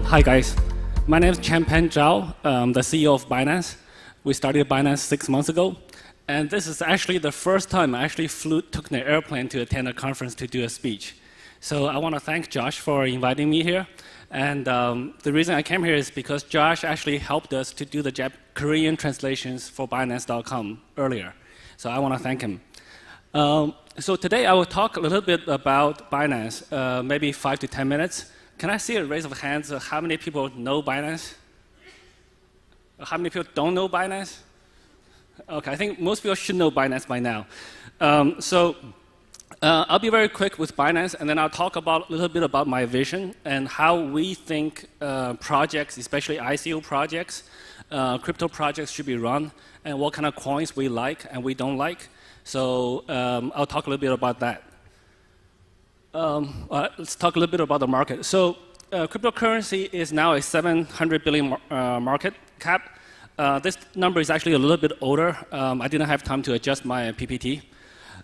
Hi guys, my name is ChengPeng Zhao. I'm the CEO of Binance. We started Binance 6 months ago, and this is actually the first time I actually took an airplane to attend a conference to do a speech. So I want to thank Josh for inviting me here. And the reason I came here is because Josh actually helped us to do the Korean translations for Binance.com earlier. So I want to thank him. So today I will talk a little bit about Binance, maybe 5 to 10 minutes. Can I see a raise of hands of how many people know Binance? How many people don't know Binance? Okay, I think most people should know Binance by now. I'll be very quick with Binance, and then I'll talk a little bit about my vision and how we think projects, especially ICO projects, crypto projects should be run, and what kind of coins we like and we don't like. So I'll talk a little bit about that. Let's talk a little bit about the market. So cryptocurrency is now a 700 billion market cap. This number is actually a little bit older. I didn't have time to adjust my PPT.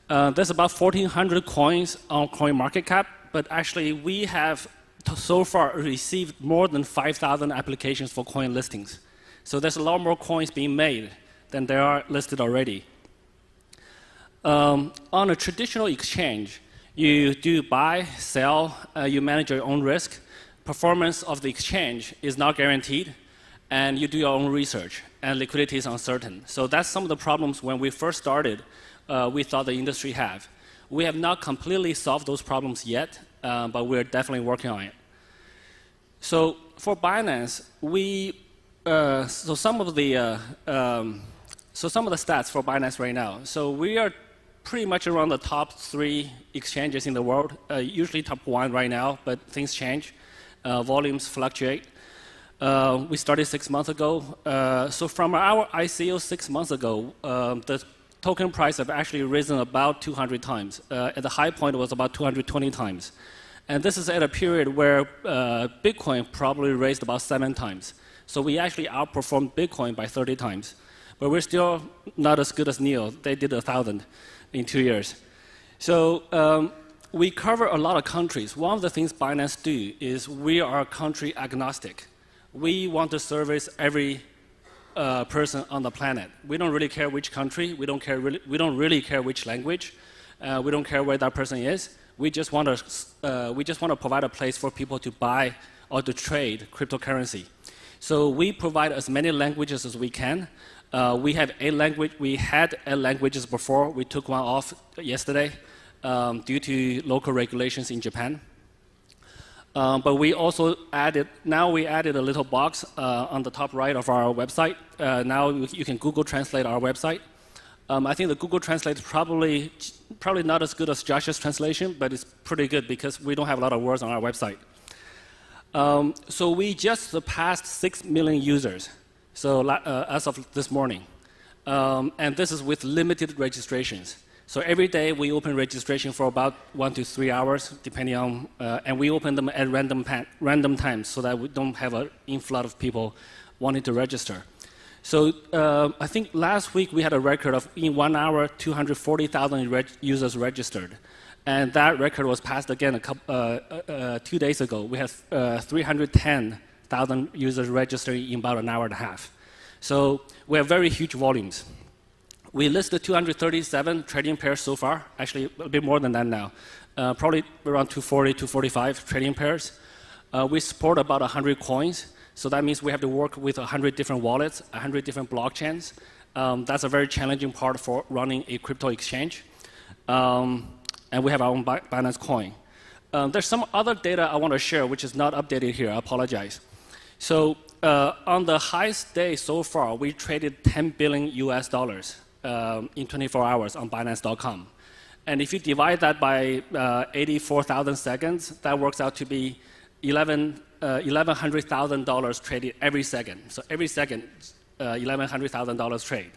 There's about 1,400 coins on CoinMarketCap, but actually we have so far received more than 5,000 applications for coin listings. So there's a lot more coins being made than there are listed already. On a traditional exchange, you do buy, sell, you manage your own risk. Performance of the exchange is not guaranteed, and you do your own research, and liquidity is uncertain. So that's some of the problems when we first started, we thought the industry have. We have not completely solved those problems yet, but we're definitely working on it. So for Binance, some of the stats for Binance right now. So we are pretty much around the top 3 exchanges in the world, usually top 1 right now, but things change. Volumes fluctuate. We started 6 months ago. So from our ICO 6 months ago, the token price have actually risen about 200 times. At the high point, it was about 220 times. And this is at a period where Bitcoin probably raised about 7 times. So we actually outperformed Bitcoin by 30 times. But we're still not as good as NEO. They did 1,000 in 2 years. So we cover a lot of countries. One of the things Binance do is we are country agnostic. We want to service every person on the planet. We don't really care which country. We don't really care which language. We don't care where that person is. We just want to provide a place for people to buy or to trade cryptocurrency. So we provide as many languages as we can. We had 8 languages before. We took one off yesterday due to local regulations in Japan. But we also added a little box on the top right of our website. Now you can Google Translate our website. I think the Google Translate is probably not as good as Josh's translation, but it's pretty good because we don't have a lot of words on our website. So we just surpassed 6 million users. So as of this morning. And this is with limited registrations. So every day we open registration for about 1 to 3 hours, depending on, and we open them at random times so that we don't have an inflow of people wanting to register. So I think last week we had a record of, in 1 hour, 240,000 users registered. And that record was passed again 2 days ago. We have 310,000 users registering in about an hour and a half. So we have very huge volumes. We listed 237 trading pairs so far, actually a bit more than that now, probably around 240, 245 trading pairs. We support about 100 coins, so that means we have to work with 100 different wallets, 100 different blockchains. That's a very challenging part for running a crypto exchange. And we have our own Binance coin. There's some other data I want to share, which is not updated here. I apologize. So on the highest day so far, we traded $10 billion in 24 hours on Binance.com. And if you divide that by 84,000 seconds, that works out to be $1,100,000 traded every second. So every second, $1,100,000 trade.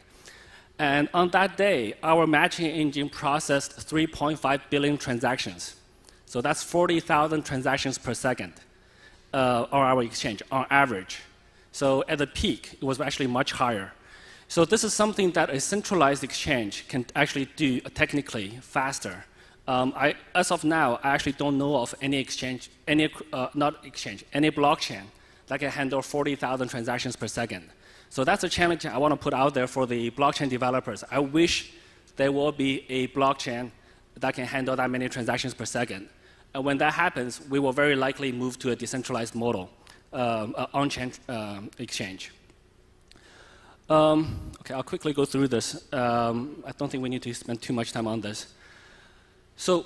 And on that day, our matching engine processed 3.5 billion transactions. So that's 40,000 transactions per second on our exchange, on average. So at the peak, it was actually much higher. So this is something that a centralized exchange can actually do technically faster. As of now, I actually don't know of any exchange, any blockchain that can handle 40,000 transactions per second. So that's a challenge I want to put out there for the blockchain developers. I wish there will be a blockchain that can handle that many transactions per second. And when that happens, we will very likely move to a decentralized model, on-chain exchange. Okay, I'll quickly go through this. I don't think we need to spend too much time on this. So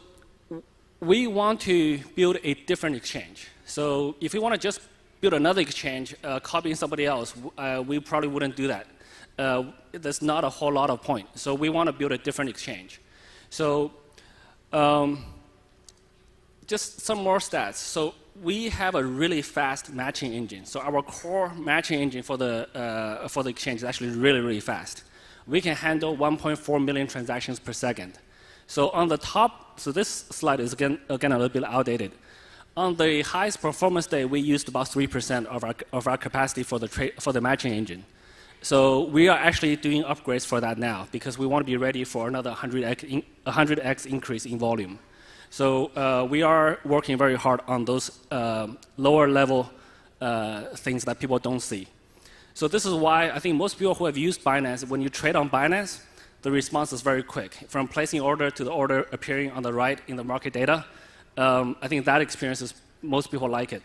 we want to build a different exchange. So if we want to just build another exchange, copying somebody else, we probably wouldn't do that. There's not a whole lot of point. So we want to build a different exchange. So just some more stats. So we have a really fast matching engine. So our core matching engine for the exchange is actually really, really fast. We can handle 1.4 million transactions per second. So on the top, so this slide is again a little bit outdated. On the highest performance day, we used about 3% of our capacity for the matching engine. So we are actually doing upgrades for that now because we want to be ready for another 100x increase in volume. So we are working very hard on those lower level things that people don't see. So this is why I think most people who have used Binance, when you trade on Binance, the response is very quick. From placing order to the order appearing on the right in the market data, I think that experience is, most people like it.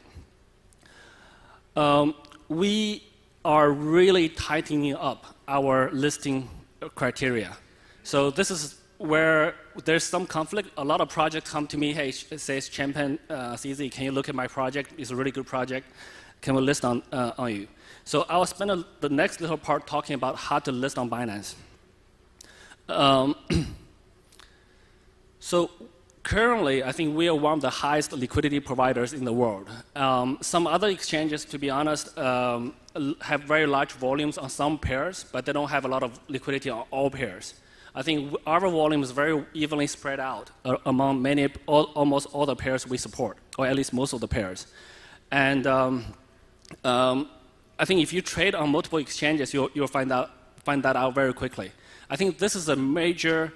We are really tightening up our listing criteria. So this is where there's some conflict. A lot of projects come to me, hey, it says ChengPeng CZ, can you look at my project? It's a really good project. Can we list on you? So I'll spend the next little part talking about how to list on Binance. So currently, I think we are one of the highest liquidity providers in the world. Some other exchanges, to be honest, have very large volumes on some pairs, but they don't have a lot of liquidity on all pairs. I think our volume is very evenly spread out among almost all the pairs we support, or at least most of the pairs. And I think if you trade on multiple exchanges, you'll find that out very quickly. I think this is a major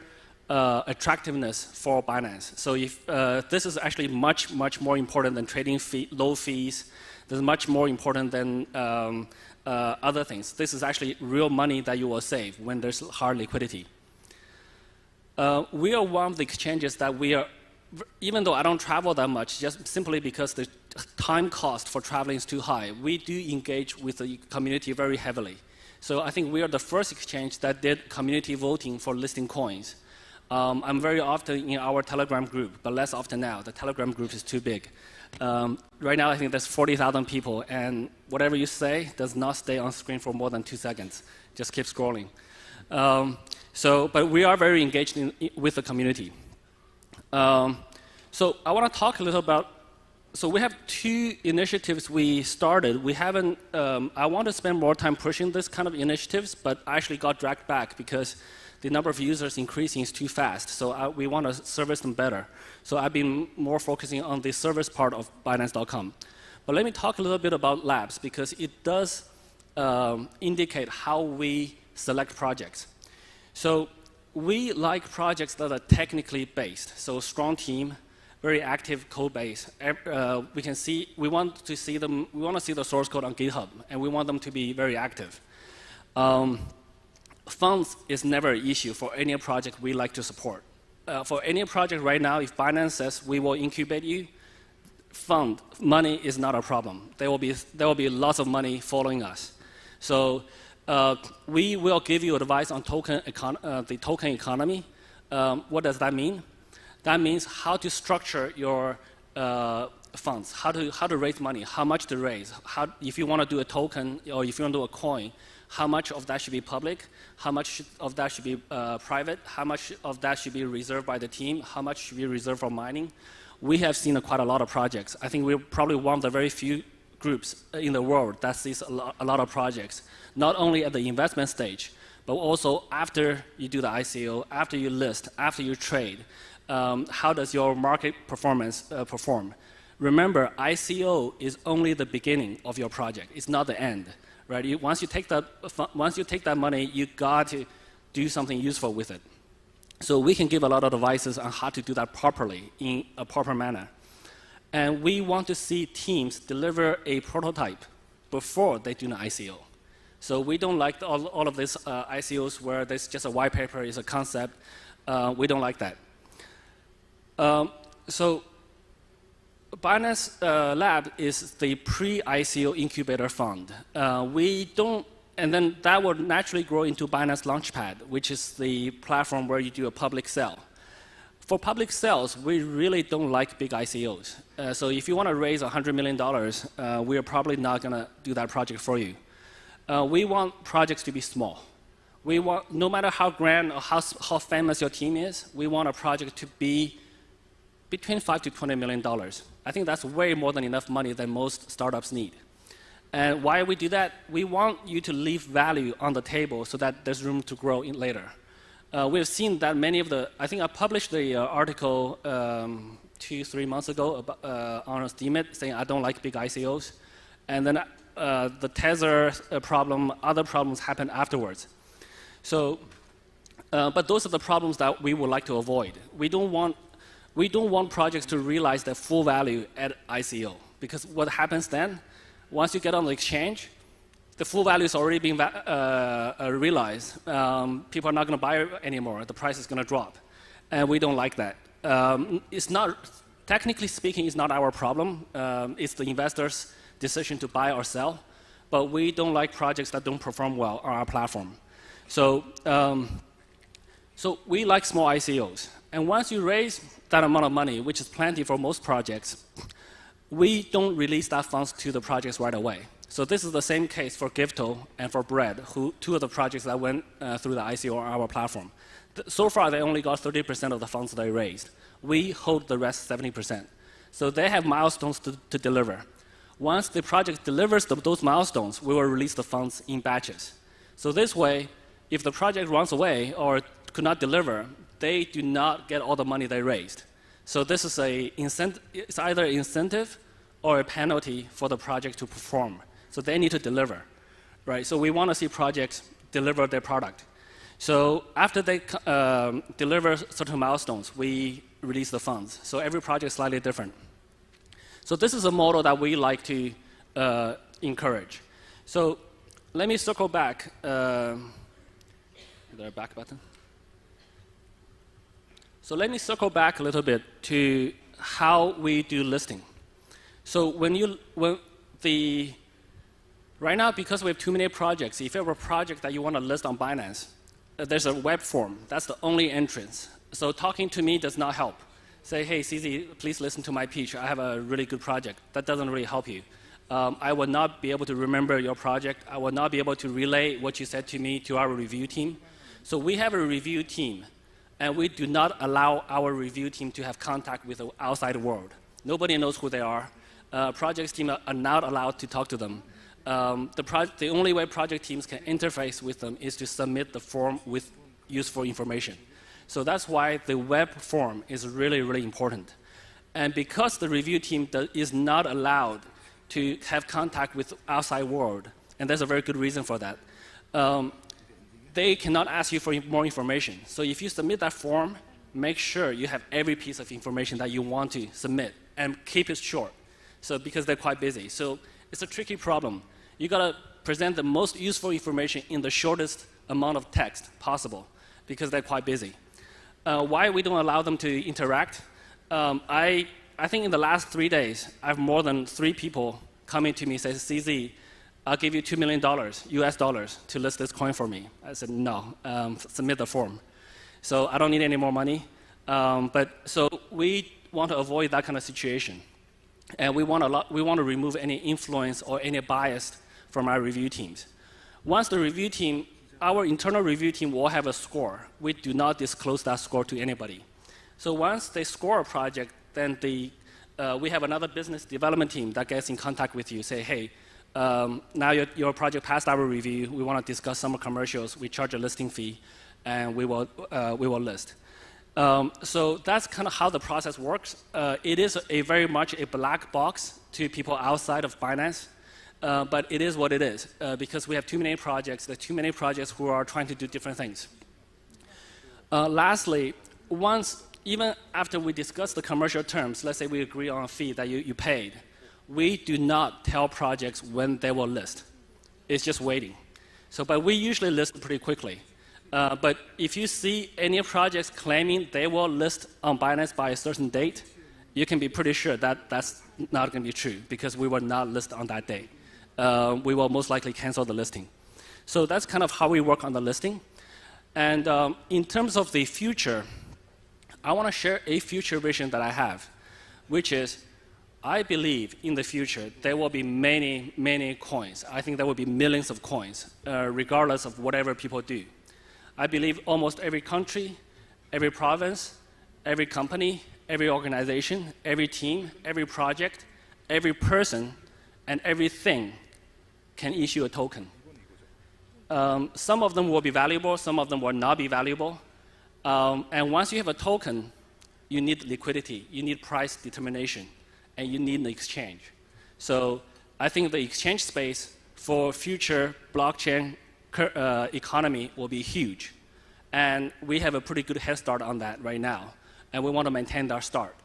attractiveness for Binance. So if this is actually much more important than trading low fees. This is much more important than other things. This is actually real money that you will save when there's hard liquidity. We are one of the exchanges that we are, even though I don't travel that much, just simply because the time cost for traveling is too high, we do engage with the community very heavily. So I think we are the first exchange that did community voting for listing coins. I'm very often in our Telegram group, but less often now. The Telegram group is too big. Right now, I think there's 40,000 people, and whatever you say does not stay on screen for more than 2 seconds. Just keep scrolling. But we are very engaged with the community. So I want to talk a little about. So we have 2 initiatives we started. We haven't. I want to spend more time pushing this kind of initiatives, but I actually got dragged back because the number of users increasing is too fast. So we want to service them better. So I've been more focusing on the service part of Binance.com. But let me talk a little bit about labs because it does indicate how we select projects. So we like projects that are technically based. So strong team, very active code base. We want to see the source code on GitHub, and we want them to be very active. Funds is never an issue for any project we like to support. For any project right now, if Binance says we will incubate you, money is not a problem. There will be lots of money following us. So we will give you advice on the token economy. What does that mean? That means how to structure your funds, how to raise money, how much to raise, if you want to do a token or if you want to do a coin, how much of that should be public, how much of that should be private, how much of that should be reserved by the team, how much should be reserved for mining. We have seen quite a lot of projects. I think we're probably one of the very few groups in the world that sees a lot of projects, not only at the investment stage, but also after you do the ICO, after you list, after you trade. How does your market performance perform? Remember, ICO is only the beginning of your project. It's not the end. Right? Once you take that money, you got to do something useful with it. So we can give a lot of advices on how to do that properly in a proper manner. And we want to see teams deliver a prototype before they do an ICO. So we don't like all of these ICOs where there's just a white paper, is a concept. We don't like that. So Binance Lab is the pre-ICO incubator fund. And then that will naturally grow into Binance Launchpad, which is the platform where you do a public sale. For public sales, we really don't like big ICOs. So if you want to raise $100 million, we are probably not going to do that project for you. We want projects to be small. We want, no matter how grand or how famous your team is, we want a project to be between $5 to $20 million. I think that's way more than enough money that most startups need. And why we do that? We want you to leave value on the table so that there's room to grow in later. We've seen that many of the, I think I published the article 2-3 months ago about, on Steemit saying I don't like big ICOs. And then the Tether problem, other problems happened afterwards. So, but those are the problems that we would like to avoid. We don't want projects to realize their full value at ICO, because what happens then, once you get on the exchange, the full value is already being realized. People are not going to buy it anymore. The price is going to drop, and we don't like that. It's not, technically speaking, it's not our problem. It's the investors' decision to buy or sell, but we don't like projects that don't perform well on our platform. So, so we like small ICOs. And once you raise that amount of money, which is plenty for most projects, we don't release that funds to the projects right away. So this is the same case for Gifto and for Bread, two of the projects that went through the ICO on our platform. So far, they only got 30% of the funds they raised. We hold the rest 70%. So they have milestones to deliver. Once the project delivers those milestones, we will release the funds in batches. So this way, if the project runs away or could not deliver, they do not get all the money they raised. So this is it's either an incentive or a penalty for the project to perform. So they need to deliver, right? So we want to see projects deliver their product. So after they deliver certain milestones, we release the funds. So every project is slightly different. So this is a model that we like to encourage. So let me circle back. Is there a back button? So let me circle back a little bit to how we do listing. So right now, because we have too many projects, if you have a project that you want to list on Binance, there's a web form. That's the only entrance. So talking to me does not help. Say, hey, CZ, please listen to my pitch. I have a really good project. That doesn't really help you. I will not be able to remember your project. I will not be able to relay what you said to me to our review team. So we have a review team, and we do not allow our review team to have contact with the outside world. Nobody knows who they are. Project teams are not allowed to talk to them. The only way project teams can interface with them is to submit the form with useful information. So that's why the web form is really, really important. And because the review team is not allowed to have contact with the outside world, and there's a very good reason for that, they cannot ask you for more information. So if you submit that form, make sure you have every piece of information that you want to submit, and keep it short. So because they're quite busy. So it's a tricky problem. You gotta present the most useful information in the shortest amount of text possible, because they're quite busy. Why we don't allow them to interact? I think in the last 3 days, I have more than 3 people coming to me and say, CZ, I'll give you $2 million, US dollars, to list this coin for me. I said, no, submit the form. So I don't need any more money. So we want to avoid that kind of situation. And we want to remove any influence or any bias from our review teams. Once the review team, our internal review team will have a score. We do not disclose that score to anybody. So once they score a project, then we have another business development team that gets in contact with you, say, hey, now your project passed our review. We want to discuss some commercials. We charge a listing fee, and we will list. So that's kind of how the process works. It is very much a black box to people outside of Binance, but it is what it is because we have too many projects. There are too many projects who are trying to do different things. Lastly, even after we discuss the commercial terms, let's say we agree on a fee that you paid, we do not tell projects when they will list. It's just waiting. So, but we usually list pretty quickly. But if you see any projects claiming they will list on Binance by a certain date, you can be pretty sure that that's not going to be true because we will not list on that day. We will most likely cancel the listing. So that's kind of how we work on the listing. And in terms of the future, I want to share a future vision that I have, which is I believe in the future there will be many, many coins. I think there will be millions of coins, regardless of whatever people do. I believe almost every country, every province, every company, every organization, every team, every project, every person, and everything can issue a token. Some of them will be valuable, some of them will not be valuable. And once you have a token, you need liquidity, you need price determination, and you need an exchange. So I think the exchange space for future blockchain economy will be huge. And we have a pretty good head start on that right now. And we want to maintain our start.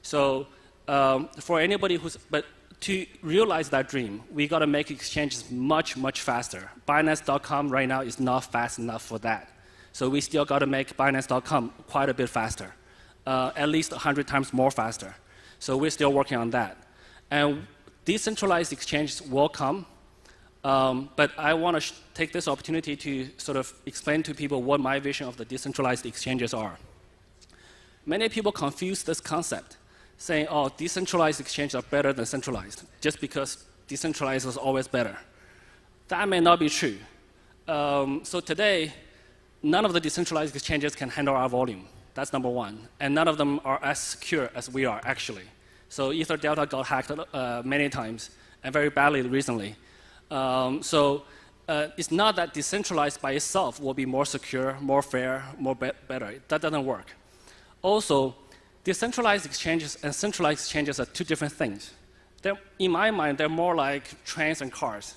So for anybody but to realize that dream, we got to make exchanges much, much faster. Binance.com right now is not fast enough for that. So we still got to make Binance.com quite a bit faster, at least 100 times more faster. So we're still working on that. And decentralized exchanges will come, but I want to take this opportunity to sort of explain to people what my vision of the decentralized exchanges are. Many people confuse this concept, saying, oh, decentralized exchanges are better than centralized, just because decentralized is always better. That may not be true. So today, none of the decentralized exchanges can handle our volume. That's number one. And none of them are as secure as we are, actually. So Ether Delta got hacked many times, and very badly recently. It's not that decentralized by itself will be more secure, more fair, better. That doesn't work. Also, decentralized exchanges and centralized exchanges are two different things. In my mind, they're more like trains and cars.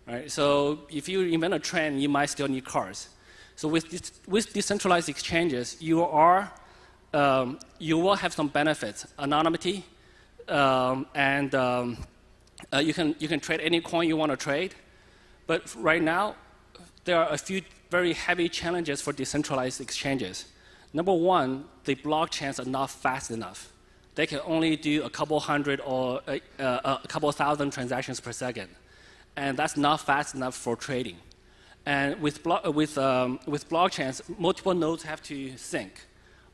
Right? So if you invent a train, you might still need cars. So with decentralized exchanges, you will have some benefits, anonymity, and you can trade any coin you want to trade. But right now, there are a few very heavy challenges for decentralized exchanges. Number one, the blockchains are not fast enough. They can only do a couple hundred or a couple thousand transactions per second. And that's not fast enough for trading. And with blockchains, multiple nodes have to sync.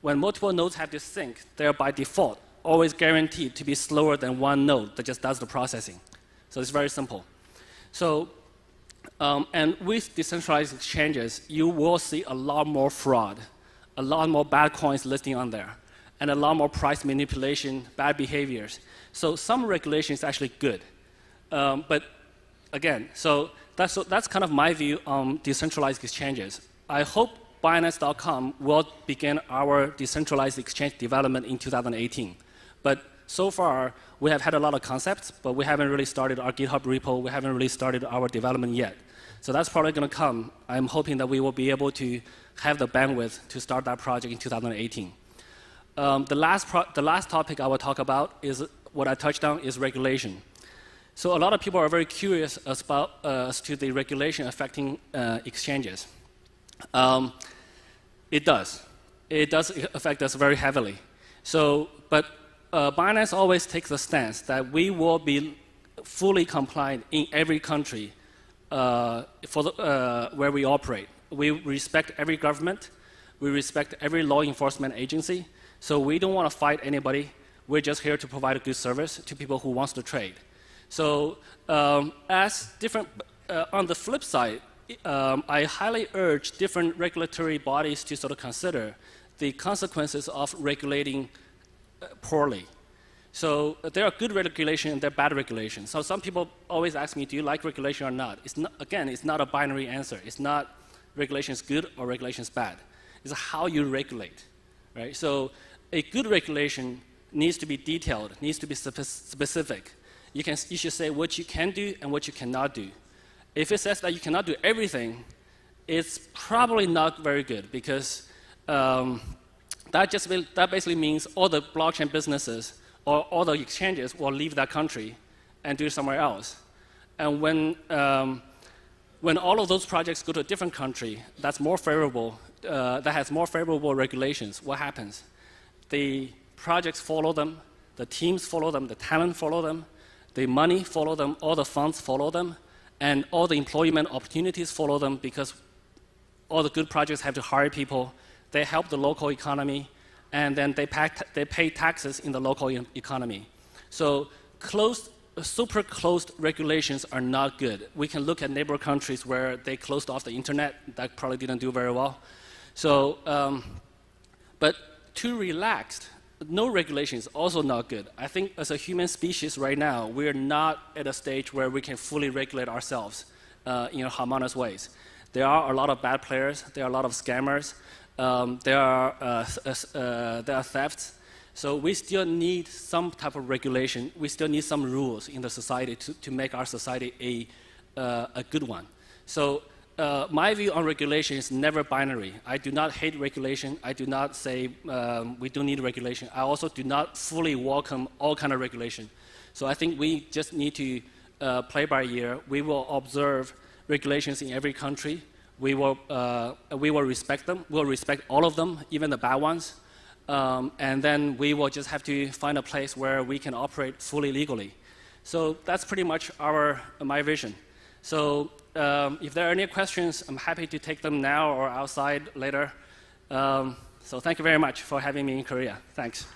When multiple nodes have to sync, they're by default always guaranteed to be slower than one node that just does the processing. So it's very simple. So, and with decentralized exchanges, you will see a lot more fraud, a lot more bad coins listing on there, and a lot more price manipulation, bad behaviors. So some regulation is actually good. But again, so that's kind of my view on decentralized exchanges. I hope Binance.com will begin our decentralized exchange development in 2018. But so far, we have had a lot of concepts, but we haven't really started our GitHub repo. We haven't really started our development yet. So that's probably going to come. I'm hoping that we will be able to have the bandwidth to start that project in 2018. The last topic I will talk about is what I touched on is regulation. So a lot of people are very curious as to the regulation affecting exchanges. It does. It does affect us very heavily. So, but Binance always takes the stance that we will be fully compliant in every country where we operate. We respect every government. We respect every law enforcement agency. So we don't want to fight anybody. We're just here to provide a good service to people who wants to trade. So on the flip side, I highly urge different regulatory bodies to sort of consider the consequences of regulating poorly. So there are good regulation and there are bad regulation. So some people always ask me, do you like regulation or not? Again, it's not a binary answer. It's not regulation is good or regulation is bad. It's how you regulate, right? So a good regulation needs to be detailed, needs to be specific. You should say what you can do and what you cannot do. If it says that you cannot do everything, it's probably not very good because that basically means all the blockchain businesses or all the exchanges will leave that country and do it somewhere else. And when all of those projects go to a different country that's more favorable, that has more favorable regulations, what happens? The projects follow them, the teams follow them, the talent follow them, the money follow them, all the funds follow them, and all the employment opportunities follow them because all the good projects have to hire people, they help the local economy, and then they pay taxes in the local economy. So super closed regulations are not good. We can look at neighbor countries where they closed off the internet. That probably didn't do very well. So, but too relaxed, no regulation is also not good. I think as a human species right now, we're not at a stage where we can fully regulate ourselves in harmonious ways. There are a lot of bad players. There are a lot of scammers. There are thefts. So we still need some type of regulation. We still need some rules in the society to make our society a good one. So my view on regulation is never binary. I do not hate regulation. I do not say we don't need regulation. I also do not fully welcome all kind of regulation. So I think we just need to play by ear. We will observe regulations in every country. We will respect them. We'll respect all of them, even the bad ones. And then we will just have to find a place where we can operate fully legally. So that's pretty much my vision. So if there are any questions, I'm happy to take them now or outside later. So thank you very much for having me in Korea. Thanks.